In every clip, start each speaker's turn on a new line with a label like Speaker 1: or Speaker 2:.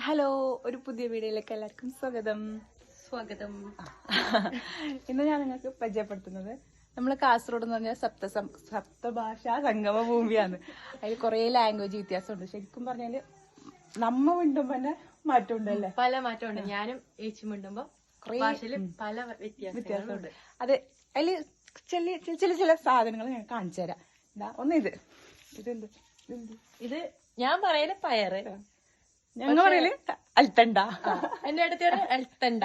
Speaker 1: Hello, ഒരു പുതിയ വീഡിയോയിലേക്ക് എല്ലാവർക്കും സ്വാഗതം. ഇന്ന് ഞാൻ നിങ്ങൾക്ക് പരിചയപ്പെടുത്തുന്നത് നമ്മൾ കാസർഗോഡ് എന്ന് പറഞ്ഞാൽ സപ്തഭാഷാ സംഗമ ഭൂമിയാണ്. അതിൽ കുറെ ലാംഗ്വേജ് വ്യത്യാസമുണ്ട്. ശരിക്കും പറഞ്ഞാല് നമ്മ മിണ്ടുമ്പോ തന്നെ മാറ്റമുണ്ടല്ലേ?
Speaker 2: പല മാറ്റമുണ്ട്. ഞാനും ഏച്ചി മിണ്ടുമ്പോ പല വ്യത്യാസമുണ്ട്.
Speaker 1: അതെ, അതില് ചില സാധനങ്ങൾ ഞാൻ കാണിച്ചു തരാം. ഒന്ന് ഇതെന്ത്
Speaker 2: ഇത് ഞാൻ പറയല് പയറ്,
Speaker 1: ഞങ്ങൾ പറയല് അൽത്തണ്ട.
Speaker 2: എന്റെ അടുത്ത് എൽത്തണ്ട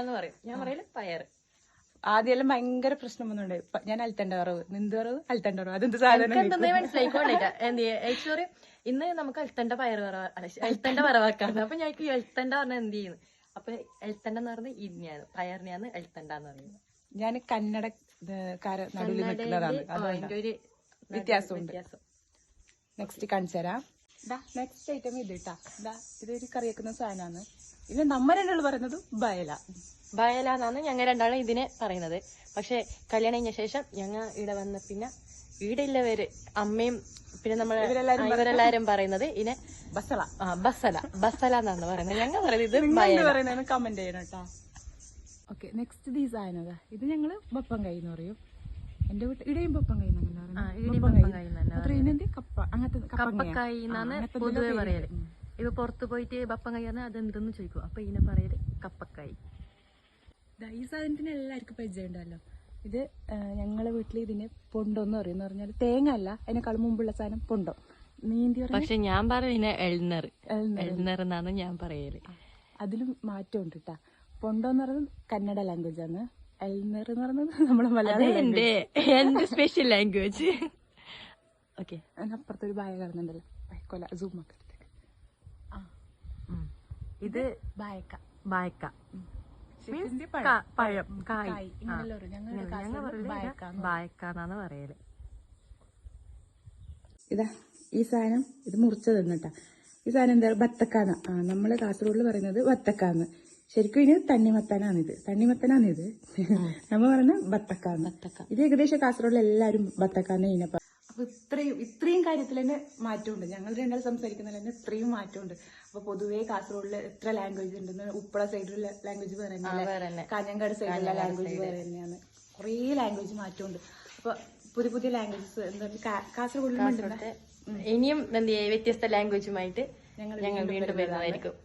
Speaker 2: എന്ന് പറയും. ഞാൻ പറയല് പയറ്.
Speaker 1: ആദ്യം ഭയങ്കര പ്രശ്നം വന്നുണ്ട്. ഞാൻ അൽത്തണ്ട വറവ്, നിന്ത് വറവ്, അൽത്തണ്ട വറവ്, അതെന്ത് സാധനം
Speaker 2: മനസ്സിലായിക്കോണ്ടില്ല. എന്ത് ഏച്ചി ഇന്ന് നമുക്ക് എൽത്തണ്ട പയറ് എൽത്തണ്ട വറവാക്കാണ്. അപ്പൊ ഞാൻ എൽത്തണ്ട പറഞ്ഞാൽ എന്ത് ചെയ്യുന്നു? അപ്പൊ എൽത്തണ്ട എന്ന് പറഞ്ഞാൽ ഇതിനെയാണ്, പയറിനെയാണ് എൽത്തണ്ട എന്ന് പറയുന്നത്.
Speaker 1: ഞാൻ കന്നഡക്കാര നടുവിൽ നിൽക്കുന്നതാണ്, അതിന്റെ ഒരു വ്യത്യാസമുണ്ട്. നെക്സ്റ്റ് കാണിച്ചു തരാം. നെക്സ്റ്റ് ഐറ്റം ഇത് കേട്ടാ. ഇതൊരു കറി വെക്കുന്ന സാധനമാണ്. ഇത് നമ്മ രണ്ടാള് പറയുന്നത് ബയല
Speaker 2: എന്നാണ് ഞങ്ങൾ രണ്ടാളും ഇതിനെ പറയുന്നത്. പക്ഷെ കല്യാണം കഴിഞ്ഞ ശേഷം ഞങ്ങൾ ഇവിടെ വന്ന പിന്നെ ഇവിടെ ഉള്ളവര് അമ്മയും പിന്നെ ഇവരെല്ലാരും പറയുന്നത് ഇതിനെ ബസല എന്നാണ് പറയുന്നത്. ഞങ്ങൾ പറയുന്നത്
Speaker 1: കമന്റ് ചെയ്യണം കേട്ടോ. ഓക്കെ, നെക്സ്റ്റ് ഈ സാധനം ഇത് ഞങ്ങള് ബപ്പം കൈ എന്ന് പറയും. എന്റെ വീട്ടിൽ ഇടയും ബപ്പം കൈ
Speaker 2: കപ്പക്കായിന്നാണ് പൊതുവെ പറയല്. ഇപ്പൊ പുറത്ത് പോയിട്ട് ബപ്പം കൈ പറഞ്ഞാൽ അതെന്തെന്ന് ചോദിക്കും. അപ്പൊ ഇതിനെ പറയല് കപ്പക്കായി.
Speaker 1: ഈ സാധനത്തിന് എല്ലാവർക്കും പരിചയം ഉണ്ടല്ലോ. ഇത് ഞങ്ങളെ വീട്ടിൽ ഇതിന് പൊണ്ടോന്ന് പറയും. എന്ന് പറഞ്ഞാൽ തേങ്ങ അല്ല, അതിനേക്കാളും മുമ്പുള്ള സാധനം പൊണ്ടോ നീന്തി.
Speaker 2: പക്ഷെ ഞാൻ പറയുന്നത് എൽനർ എന്നാണ് ഞാൻ പറയല്.
Speaker 1: അതിലും മാറ്റമുണ്ട് കേട്ടാ. പൊണ്ടോ എന്ന് പറയുന്നത് കന്നഡ ലാംഗ്വേജ് ആണ്. എൽനർ എന്ന് പറയുന്നത് നമ്മുടെ മലയാളം
Speaker 2: എന്റെ സ്പെഷ്യൽ ലാംഗ്വേജ്. ഓക്കെ,
Speaker 1: അതിനപ്പുറത്തൊരു ബായ കാണുന്നുണ്ടല്ലോ, കൊല സൂം ഒക്കെ.
Speaker 2: ഇത്
Speaker 1: ബായക്ക
Speaker 2: പഴം
Speaker 1: കായ്
Speaker 2: ബായക്കാന്നാണ് പറയല്.
Speaker 1: ഇതാ ഈ സാധനം, ഇത് മുറിച്ചത് എന്നിട്ടാ. ഈ സാധനം എന്താ ബത്തക്കാന്ന. നമ്മള് കാസർഗോഡിൽ പറയുന്നത് ബത്തക്കാന്ന്. ശരിക്കും ഇതിന് തണ്ണിമത്തനാണിത്. നമ്മ പറയുന്ന ബത്തക്കാന്ന്. ഇത് ഏകദേശം കാസർഗോഡിൽ എല്ലാരും ബത്തക്കാന്ന് ഇതിനെ. അപ്പൊ ഇത്രയും കാര്യത്തിൽ തന്നെ മാറ്റമുണ്ട്. ഞങ്ങൾ രണ്ടാൾ സംസാരിക്കുന്നതിൽ തന്നെ ഇത്രയും മാറ്റമുണ്ട്. അപ്പൊ പൊതുവേ കാസർഗോഡിൽ എത്ര ലാംഗ്വേജ് ഉണ്ടെന്ന്. ഉപ്പള സൈഡിലുള്ള ലാംഗ്വേജ് വേറെ തന്നെയാണ്, കാഞ്ഞങ്ങാട് സൈഡിലുള്ള ലാംഗ്വേജ് വേറെ തന്നെയാണ്. കുറേ ലാംഗ്വേജ് മാറ്റമുണ്ട്. അപ്പൊ പുതിയ ലാംഗ്വേജസ് എന്താ കാസർഗോഡിൽ
Speaker 2: ഇനിയും വ്യത്യസ്ത ലാംഗ്വേജുമായിട്ട് ഞങ്ങൾ വീണ്ടും വരുന്നതായിരിക്കും.